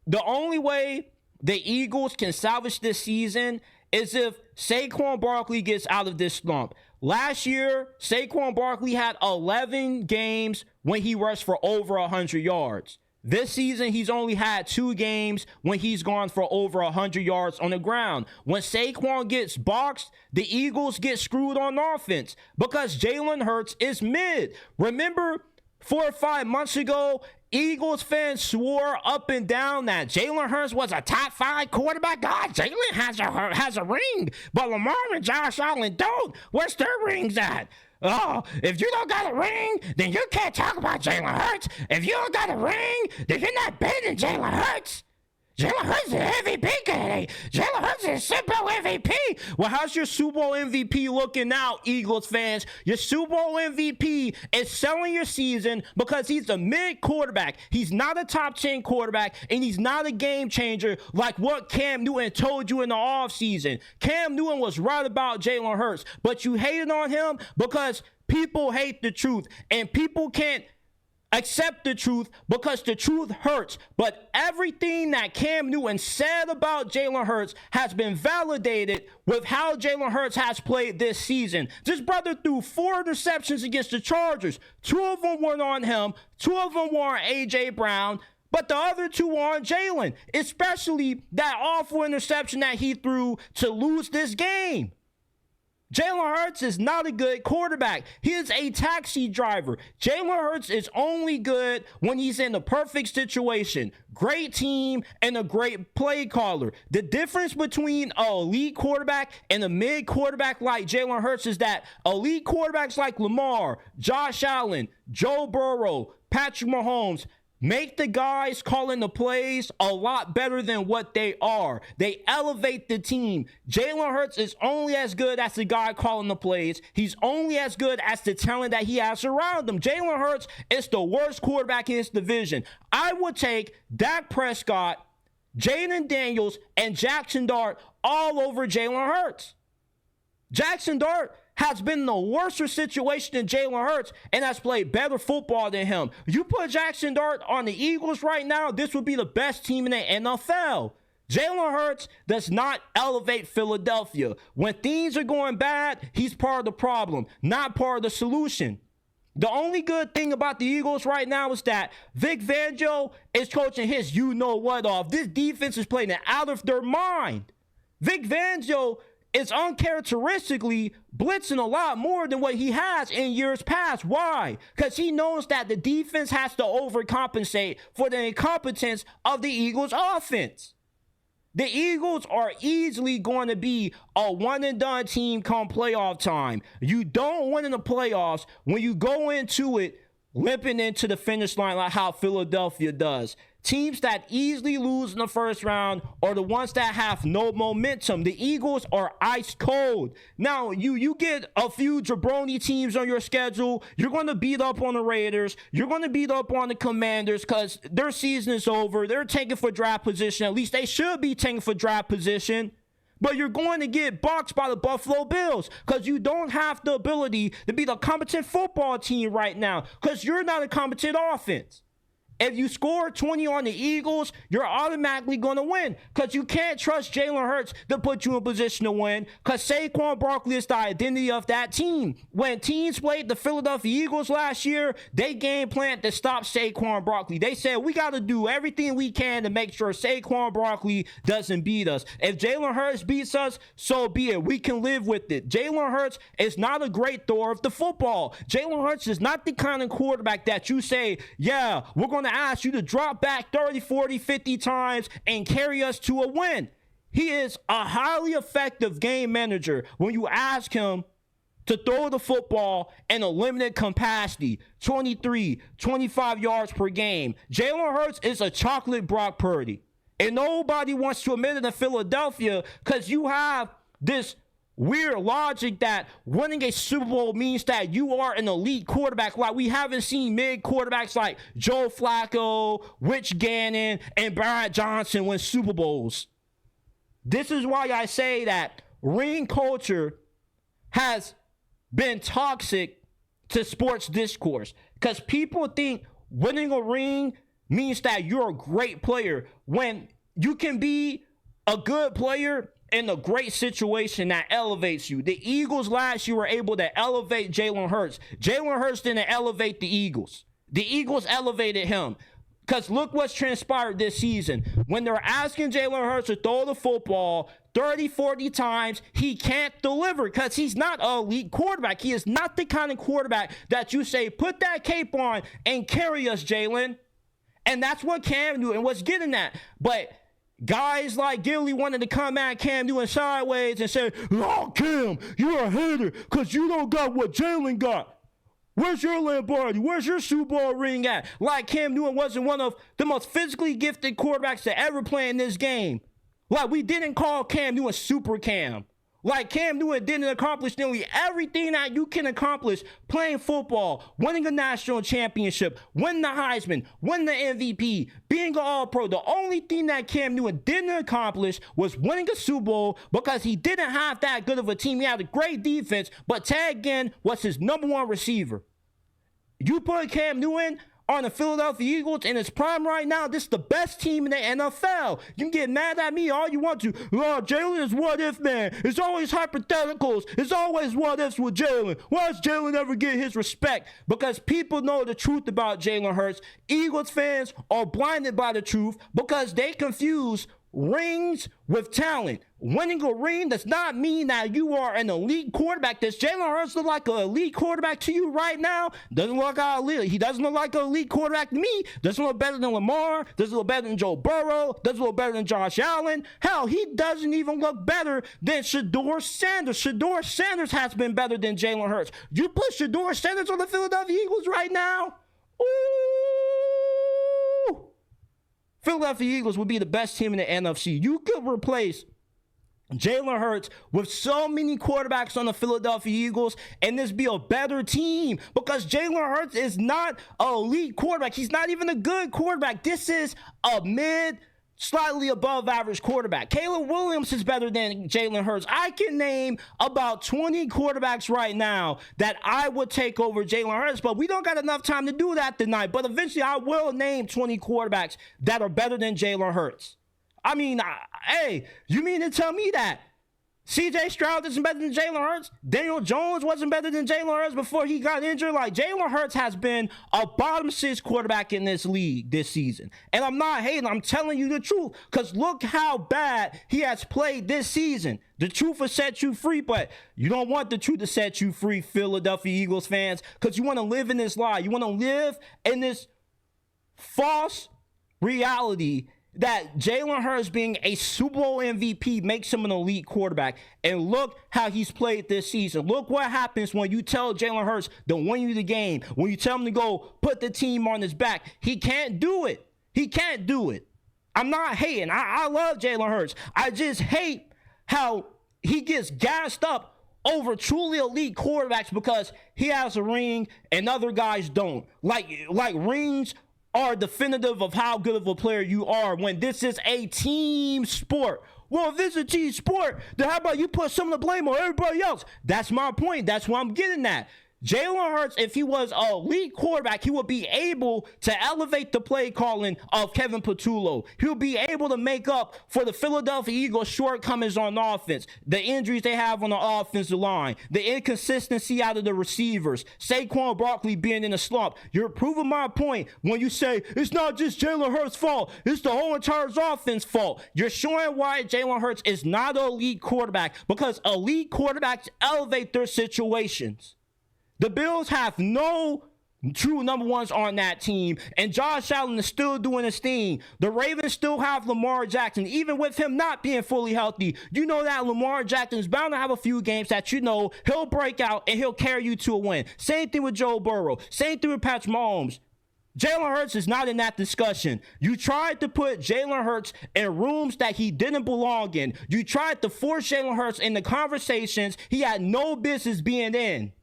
The only way the Eagles can salvage this season is if Saquon Barkley gets out of this slump. Last year, Saquon Barkley had 11 games when he rushed for over 100 yards. This season, he's only had 2 games when he's gone for over 100 yards on the ground. When Saquon gets boxed, the Eagles get screwed on offense because Jalen Hurts is mid. Remember, 4 or 5 months ago, Eagles fans swore up and down that Jalen Hurts was a top 5 quarterback. God, Jalen has a ring, but Lamar and Josh Allen don't. Where's their rings at? Oh, if you don't got a ring, then you can't talk about Jalen Hurts. If you don't got a ring, then you're not betting Jalen Hurts. Jalen Hurts is an MVP candidate. Jalen Hurts is a Super Bowl MVP. Well, how's your Super Bowl MVP looking now, Eagles fans? Your Super Bowl MVP is selling your season because he's a mid quarterback. He's not a top 10 quarterback, and he's not a game changer like what Cam Newton told you in the offseason. Cam Newton was right about Jalen Hurts, but you hated on him because people hate the truth, and people can't accept the truth because the truth hurts. But everything that Cam Newton said about Jalen Hurts has been validated with how Jalen Hurts has played this season. This brother threw 4 interceptions against the Chargers. 2 of them weren't on him. 2 of them were on A.J. Brown. But the other 2 were on Jalen, especially that awful interception that he threw to lose this game. Jalen Hurts is not a good quarterback. He is a taxi driver. Jalen Hurts is only good when he's in the perfect situation. Great team and a great play caller. The difference between an elite quarterback and a mid quarterback like Jalen Hurts is that elite quarterbacks like Lamar, Josh Allen, Joe Burrow, Patrick Mahomes make the guys calling the plays a lot better than what they are. They elevate the team. Jalen Hurts is only as good as the guy calling the plays. He's only as good as the talent that he has around him. Jalen Hurts is the worst quarterback in his division. I would take Dak Prescott, Jaden Daniels, and Jackson Dart all over Jalen Hurts. Jackson Dart has been in the worse situation than Jalen Hurts and has played better football than him. You put Jackson Dart on the Eagles right now, this would be the best team in the NFL. Jalen Hurts does not elevate Philadelphia. When things are going bad, he's part of the problem, not part of the solution. The only good thing about the Eagles right now is that Vic Fangio is coaching his you-know-what off. This defense is playing it out of their mind. Vic Fangio is uncharacteristically blitzing a lot more than what he has in years past. Why? Because he knows that the defense has to overcompensate for the incompetence of the Eagles' offense. The Eagles are easily going to be a one-and-done team come playoff time. You don't win in the playoffs when you go into it limping into the finish line like how Philadelphia does. Teams that easily lose in the first round are the ones that have no momentum. The Eagles are ice cold. Now, you get a few jabroni teams on your schedule. You're going to beat up on the Raiders. You're going to beat up on the Commanders because their season is over. They're taking for draft position. At least they should be taking for draft position. But you're going to get boxed by the Buffalo Bills because you don't have the ability to be the competent football team right now because you're not a competent offense. If you score 20 on the Eagles, you're automatically going to win because you can't trust Jalen Hurts to put you in position to win because Saquon Barkley is the identity of that team. When teams played the Philadelphia Eagles last year, they game planned to stop Saquon Barkley. They said, we got to do everything we can to make sure Saquon Barkley doesn't beat us. If Jalen Hurts beats us, so be it. We can live with it. Jalen Hurts is not a great thrower of the football. Jalen Hurts is not the kind of quarterback that you say, yeah, we're going to ask you to drop back 30, 40, 50 times and carry us to a win. He is a highly effective game manager when you ask him to throw the football in a limited capacity, 23, 25 yards per game. Jalen Hurts is a chocolate Brock Purdy. And nobody wants to admit it in Philadelphia because you have this weird logic that winning a Super Bowl means that you are an elite quarterback. Like we haven't seen mid quarterbacks like Joe Flacco, Rich Gannon, and Barrett Johnson win Super Bowls. This is why I say that ring culture has been toxic to sports discourse because people think winning a ring means that you're a great player when you can be a good player in a great situation that elevates you. The Eagles last year were able to elevate Jalen Hurts. Jalen Hurts didn't elevate the Eagles. The Eagles elevated him. Because look what's transpired this season. When they're asking Jalen Hurts to throw the football 30, 40 times, he can't deliver because he's not an elite quarterback. He is not the kind of quarterback that you say, put that cape on and carry us, Jalen. And that's what Cam Newton was getting at. But guys like Gilly wanted to come at Cam Newton sideways and say, oh, Cam, you're a hater because you don't got what Jalen got. Where's your Lombardi? Where's your Super Bowl ring at? Like Cam Newton wasn't one of the most physically gifted quarterbacks to ever play in this game. Like we didn't call Cam Newton Super Cam. Like Cam Newton didn't accomplish nearly everything that you can accomplish playing football, winning a national championship, winning the Heisman, winning the MVP, being an All-Pro. The only thing that Cam Newton didn't accomplish was winning a Super Bowl because he didn't have that good of a team. He had a great defense, but Ted Ginn was his number one receiver. You put Cam Newton on the Philadelphia Eagles in his prime right now, this is the best team in the NFL. You can get mad at me all you want to. Oh, Jalen is what if, man. It's always hypotheticals. It's always what ifs with Jalen. Why does Jalen ever get his respect? Because people know the truth about Jalen Hurts. Eagles fans are blinded by the truth because they confuse rings with talent. Winning a ring does not mean that you are an elite quarterback. Does Jalen Hurts look like an elite quarterback to you right now? Doesn't look like he doesn't look like an elite quarterback to me. Doesn't look better than Lamar. Doesn't look better than Joe Burrow. Doesn't look better than Josh Allen. Hell, he doesn't even look better than Shedeur Sanders. Shedeur Sanders has been better than Jalen Hurts. You put Shedeur Sanders on the Philadelphia Eagles right now? Ooh! Philadelphia Eagles would be the best team in the NFC. You could replace Jalen Hurts with so many quarterbacks on the Philadelphia Eagles and this be a better team because Jalen Hurts is not an elite quarterback. He's not even a good quarterback. This is a mid, slightly above average quarterback. Caleb Williams is better than Jalen Hurts. I can name about 20 quarterbacks right now that I would take over Jalen Hurts, but we don't got enough time to do that tonight. But eventually I will name 20 quarterbacks that are better than Jalen Hurts. I mean, hey, you mean to tell me that C.J. Stroud isn't better than Jalen Hurts? Daniel Jones wasn't better than Jalen Hurts before he got injured? Like, Jalen Hurts has been a bottom six quarterback in this league this season. And I'm not hating. I'm telling you the truth. Because look how bad he has played this season. The truth will set you free, but you don't want the truth to set you free, Philadelphia Eagles fans, because you want to live in this lie. You want to live in this false reality that Jalen Hurts being a Super Bowl MVP makes him an elite quarterback. And look how he's played this season. Look what happens when you tell Jalen Hurts to win you the game. When you tell him to go put the team on his back, he can't do it. He can't do it. I'm not hating. I love Jalen Hurts. I just hate how he gets gassed up over truly elite quarterbacks because he has a ring and other guys don't. Like rings are definitive of how good of a player you are when this is a team sport. Well, if this is a team sport, then how about you put some of the blame on everybody else? That's my point. That's what I'm getting at. Jalen Hurts, if he was an elite quarterback, he would be able to elevate the play calling of Kevin Patullo. He would be able to make up for the Philadelphia Eagles' shortcomings on offense, the injuries they have on the offensive line, the inconsistency out of the receivers, Saquon Barkley being in a slump. You're proving my point when you say it's not just Jalen Hurts' fault, it's the whole entire offense fault. You're showing why Jalen Hurts is not an elite quarterback, because elite quarterbacks elevate their situations. The Bills have no true number ones on that team, and Josh Allen is still doing his thing. The Ravens still have Lamar Jackson, even with him not being fully healthy. You know that Lamar Jackson is bound to have a few games that he'll break out and he'll carry you to a win. Same thing with Joe Burrow. Same thing with Patrick Mahomes. Jalen Hurts is not in that discussion. You tried to put Jalen Hurts in rooms that he didn't belong in. You tried to force Jalen Hurts into conversations he had no business being in.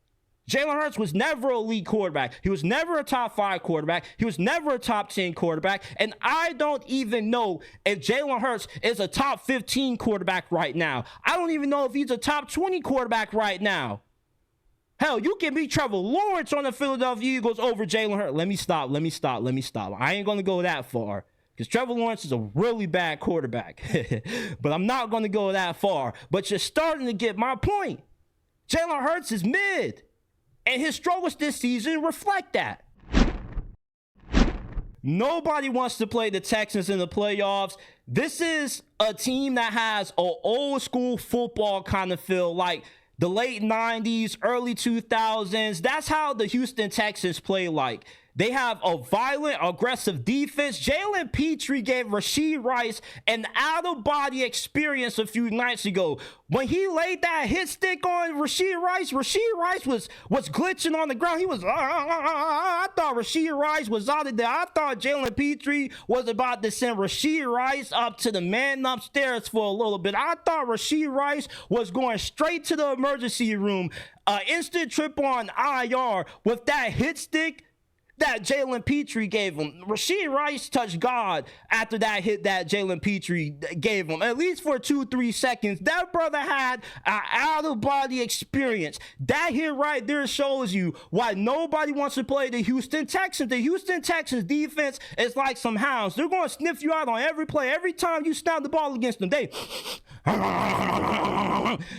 Jalen Hurts was never an elite quarterback. He was never a top 5 quarterback. He was never a top 10 quarterback. And I don't even know if Jalen Hurts is a top 15 quarterback right now. I don't even know if he's a top 20 quarterback right now. Hell, you can be Trevor Lawrence on the Philadelphia Eagles over Jalen Hurts. Let me stop. I ain't going to go that far, because Trevor Lawrence is a really bad quarterback. But I'm not going to go that far. But you're starting to get my point. Jalen Hurts is mid. And his struggles this season reflect that. Nobody wants to play the Texans in the playoffs. This is a team that has an old school football kind of feel, like the late 90s, early 2000s. That's how the Houston Texans play like. They have a violent, aggressive defense. Jalen Petrie gave Rashee Rice an out-of-body experience a few nights ago. When he laid that hit stick on Rashee Rice was glitching on the ground. He was, I thought Rashee Rice was out of there. I thought Jalen Petrie was about to send Rashee Rice up to the man upstairs for a little bit. I thought Rashee Rice was going straight to the emergency room. Instant trip on IR with that hit stick that Jalen Petrie gave him. Rashee Rice touched God after that hit that Jalen Petrie gave him. At least for 2-3 seconds. That brother had an out-of-body experience. That hit right there shows you why nobody wants to play the Houston Texans. The Houston Texans defense is like some hounds. They're going to sniff you out on every play. Every time you snap the ball against them, they...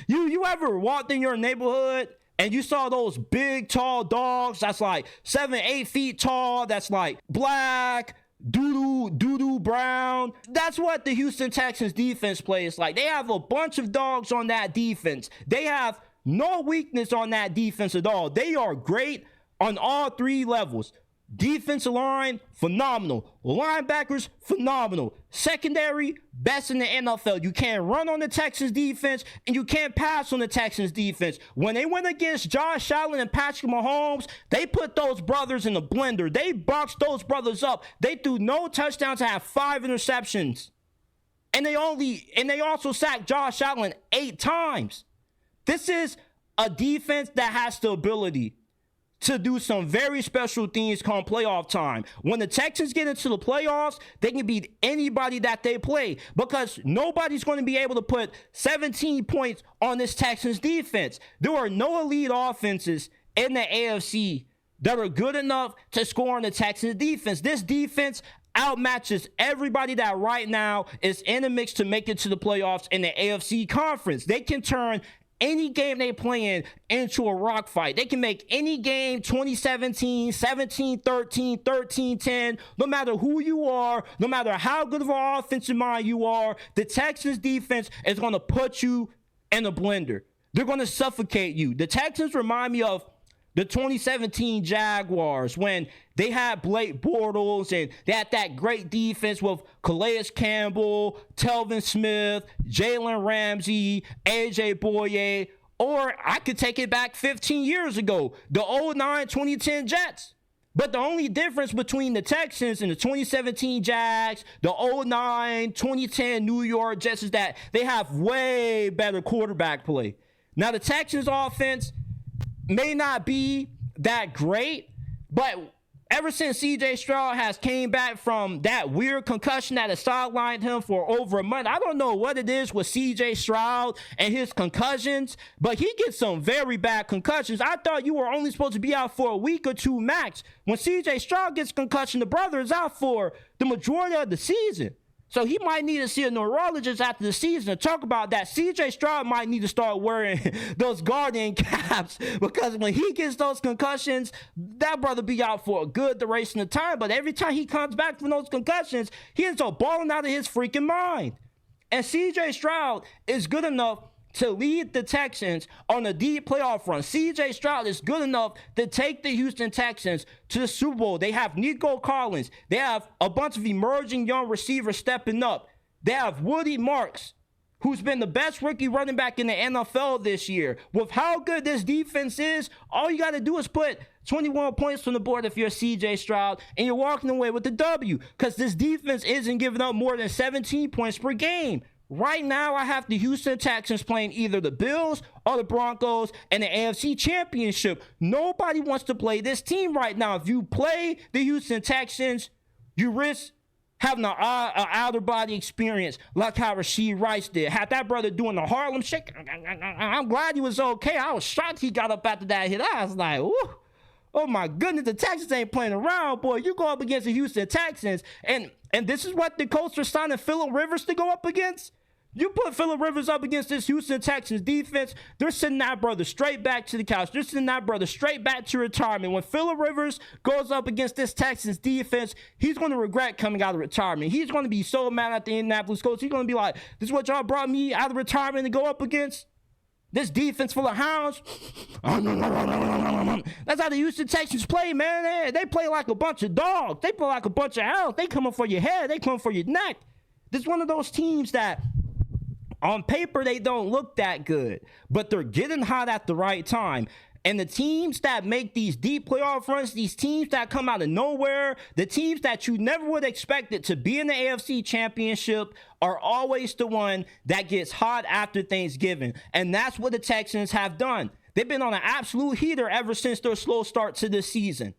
You ever walked in your neighborhood and you saw those big, tall dogs that's like 7-8 feet tall, that's like black, doo-doo brown? That's what the Houston Texans defense plays like. They have a bunch of dogs on that defense. They have no weakness on that defense at all. They are great on all 3 levels. Defensive line, phenomenal. Linebackers, phenomenal. Secondary, best in the NFL. You can't run on the Texans defense, and you can't pass on the Texans defense. When they went against Josh Allen and Patrick Mahomes, they put those brothers in the blender. They boxed those brothers up. They threw no touchdowns and had 5 interceptions. And they also sacked Josh Allen 8 times. This is a defense that has the ability to do some very special things come playoff time. When the Texans get into the playoffs, they can beat anybody that they play, because nobody's going to be able to put 17 points on this Texans defense. There are no elite offenses in the AFC that are good enough to score on the Texans defense. This defense outmatches everybody that right now is in the mix to make it to the playoffs in the AFC conference. They can turn any game they play in into a rock fight. They can make any game 2017, 17-13, 13-10. No matter who you are, no matter how good of an offensive mind you are, the Texans defense is going to put you in a blender. They're going to suffocate you. The Texans remind me of The 2017 Jaguars, when they had Blake Bortles and they had that great defense with Calais Campbell, Telvin Smith, Jalen Ramsey, AJ Boye, or I could take it back 15 years ago, the 2009-2010 Jets. But the only difference between the Texans and the 2017 Jags, the 2009-2010 New York Jets is that they have way better quarterback play. Now, the Texans offense may not be that great, but ever since CJ Stroud has came back from that weird concussion that has sidelined him for over a month, I don't know what it is with CJ Stroud and his concussions, but he gets some very bad concussions. I thought you were only supposed to be out for a week or two max. When CJ Stroud gets concussion, the brother is out for the majority of the season. So he might need to see a neurologist after the season to talk about that. CJ Stroud might need to start wearing those Guardian caps, because when he gets those concussions, that brother be out for a good duration of time. But every time he comes back from those concussions, he ends up balling out of his freaking mind. And CJ Stroud is good enough to lead the Texans on a deep playoff run. CJ Stroud is good enough to take the Houston Texans to the Super Bowl. They have Nico Collins. They have a bunch of emerging young receivers stepping up. They have Woody Marks, who's been the best rookie running back in the NFL this year. With how good this defense is, all you got to do is put 21 points on the board if you're CJ Stroud, and you're walking away with the W, because this defense isn't giving up more than 17 points per game. Right now, I have the Houston Texans playing either the Bills or the Broncos in the AFC Championship. Nobody wants to play this team right now. If you play the Houston Texans, you risk having an outer body experience like how Rashee Rice did. Had that brother doing the Harlem Shake. I'm glad he was okay. I was shocked he got up after that hit. I was like, ooh. Oh my goodness, the Texans ain't playing around, boy. You go up against the Houston Texans, and this is what the Colts are signing Phillip Rivers to go up against? You put Phillip Rivers up against this Houston Texans defense, they're sending that brother straight back to the couch. They're sending that brother straight back to retirement. When Phillip Rivers goes up against this Texans defense, he's going to regret coming out of retirement. He's going to be so mad at the Indianapolis Colts. He's going to be like, this is what y'all brought me out of retirement to go up against? This defense full of hounds. That's how the Houston Texans play, man. They play like a bunch of dogs. They play like a bunch of hounds. They coming for your head. They coming for your neck. This is one of those teams that on paper they don't look that good, but they're getting hot at the right time. And the teams that make these deep playoff runs, these teams that come out of nowhere, the teams that you never would expect it to be in the AFC Championship are always the one that gets hot after Thanksgiving. And that's what the Texans have done. They've been on an absolute heater ever since their slow start to this season.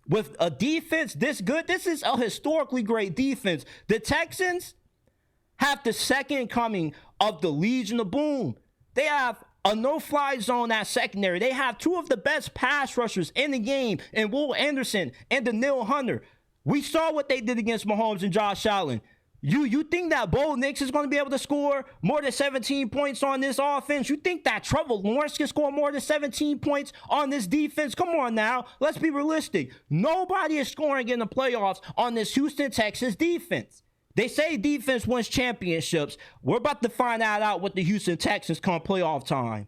With a defense this good, this is a historically great defense. The Texans have the second coming of the Legion of Boom. They have a no-fly zone at secondary. They have two of the best pass rushers in the game, in Will Anderson and Danielle Hunter. We saw what they did against Mahomes and Josh Allen. You think that Bo Nix is going to be able to score more than 17 points on this offense? You think that Trevor Lawrence can score more than 17 points on this defense? Come on now. Let's be realistic. Nobody is scoring in the playoffs on this Houston Texans defense. They say defense wins championships. We're about to find that out with the Houston Texans come playoff time.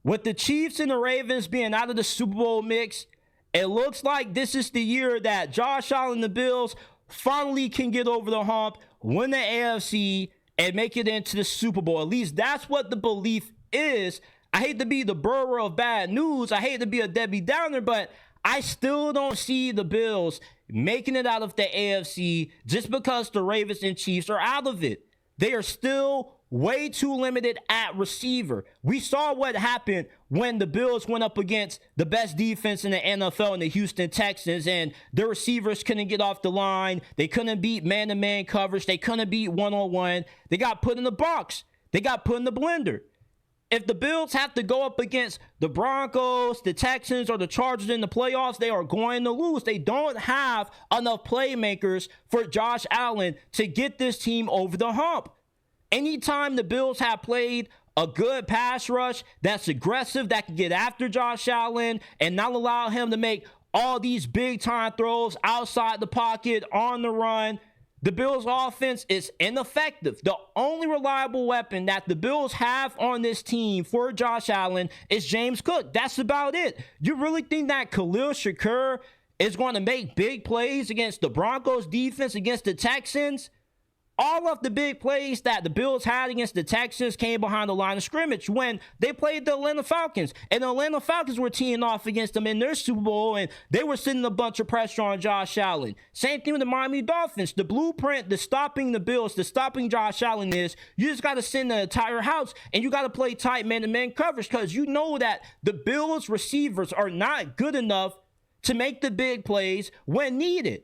With the Chiefs and the Ravens being out of the Super Bowl mix, it looks like this is the year that Josh Allen and the Bills finally can get over the hump, win the AFC, and make it into the Super Bowl. At least that's what the belief is. I hate to be the bearer of bad news. I hate to be a Debbie Downer, but I still don't see the Bills making it out of the AFC just because the Ravens and Chiefs are out of it. They are still way too limited at receiver. We saw what happened when the Bills went up against the best defense in the NFL in the Houston Texans, and the receivers couldn't get off the line. They couldn't beat man-to-man coverage. They couldn't beat one-on-one. They got put in the box. They got put in the blender. If the Bills have to go up against the Broncos, the Texans, or the Chargers in the playoffs, they are going to lose. They don't have enough playmakers for Josh Allen to get this team over the hump. Anytime the Bills have played a good pass rush that's aggressive, that can get after Josh Allen and not allow him to make all these big-time throws outside the pocket, on the run, The Bills' offense is ineffective. The only reliable weapon that the Bills have on this team for Josh Allen is James Cook. That's about it. You really think that Shedeur is going to make big plays against the Broncos defense, against the Texans? All of the big plays that the Bills had against the Texans came behind the line of scrimmage when they played the Atlanta Falcons. And the Atlanta Falcons were teeing off against them in their Super Bowl, and they were sending a bunch of pressure on Josh Allen. Same thing with the Miami Dolphins. The blueprint to stopping the Bills, to stopping Josh Allen is you just got to send the entire house, and you got to play tight man-to-man coverage because you know that the Bills receivers are not good enough to make the big plays when needed.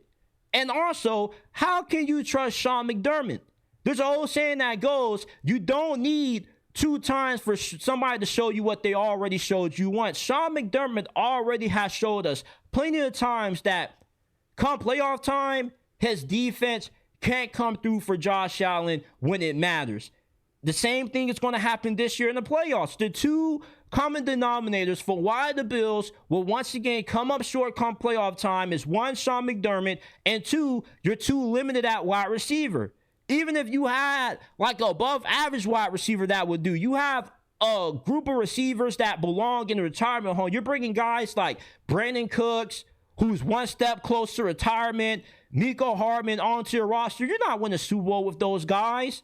And also, how can you trust Sean McDermott? There's an old saying that goes, you don't need 2 times for somebody to show you what they already showed you once. Sean McDermott already has showed us plenty of times that come playoff time, his defense can't come through for Josh Allen when it matters. The same thing is going to happen this year in the playoffs. The 2 common denominators for why the Bills will once again come up short come playoff time is 1, Sean McDermott, and 2, you're too limited at wide receiver. Even if you had like an above average wide receiver that would do, you have a group of receivers that belong in the retirement home. You're bringing guys like Brandon Cooks, who's one step closer to retirement, Nico Hardman onto your roster. You're not winning a Super Bowl with those guys.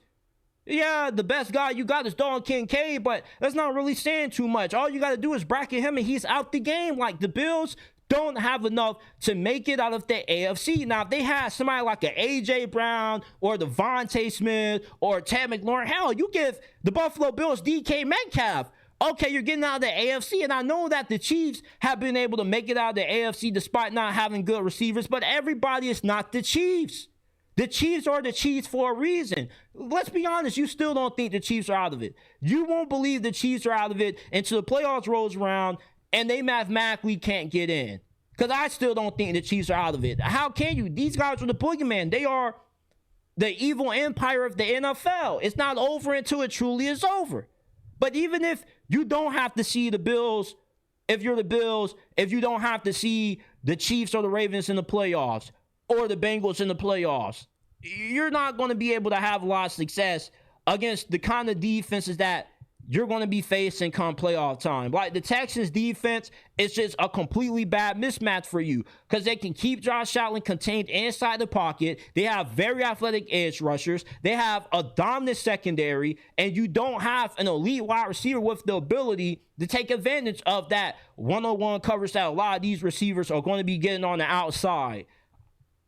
Yeah, the best guy you got is Dalton Kincaid, but that's not really saying too much. All you got to do is bracket him, and he's out the game. Like, the Bills don't have enough to make it out of the AFC. Now, if they had somebody like an A.J. Brown or the Devontae Smith or Ted McLaurin, hell, you give the Buffalo Bills DK Metcalf. Okay, you're getting out of the AFC, and I know that the Chiefs have been able to make it out of the AFC despite not having good receivers, but everybody is not the Chiefs. The Chiefs are the Chiefs for a reason. Let's be honest, you still don't think the Chiefs are out of it. You won't believe the Chiefs are out of it until the playoffs rolls around and they mathematically can't get in. Because I still don't think the Chiefs are out of it. How can you? These guys are the boogeyman. They are the evil empire of the NFL. It's not over until it truly is over. But even if you don't have to see the Bills, if you're the Bills, if you don't have to see the Chiefs or the Ravens in the playoffs, or the Bengals in the playoffs, you're not going to be able to have a lot of success against the kind of defenses that you're going to be facing come playoff time. Like the Texans defense is just a completely bad mismatch for you because they can keep Josh Allen contained inside the pocket. They have very athletic edge rushers. They have a dominant secondary, and you don't have an elite wide receiver with the ability to take advantage of that one-on-one coverage that a lot of these receivers are going to be getting on the outside.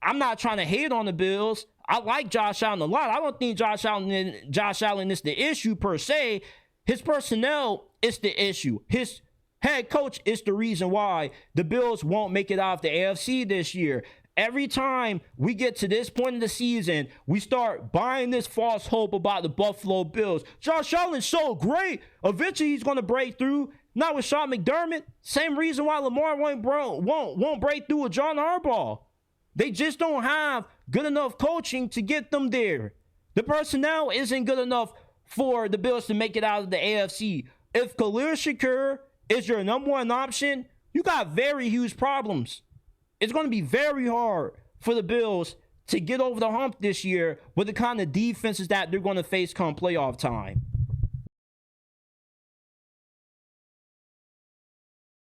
I'm not trying to hate on the Bills. I like Josh Allen a lot. I don't think Josh Allen is the issue per se. His personnel is the issue. His head coach is the reason why the Bills won't make it out of the AFC this year. Every time we get to this point in the season, we start buying this false hope about the Buffalo Bills. Josh Allen's so great. Eventually, he's going to break through. Not with Sean McDermott. Same reason why Lamar won't break through with John Harbaugh. They just don't have good enough coaching to get them there. The personnel isn't good enough for the Bills to make it out of the AFC. If Shedeur is your number 1 option, you got very huge problems. It's going to be very hard for the Bills to get over the hump this year with the kind of defenses that they're going to face come playoff time.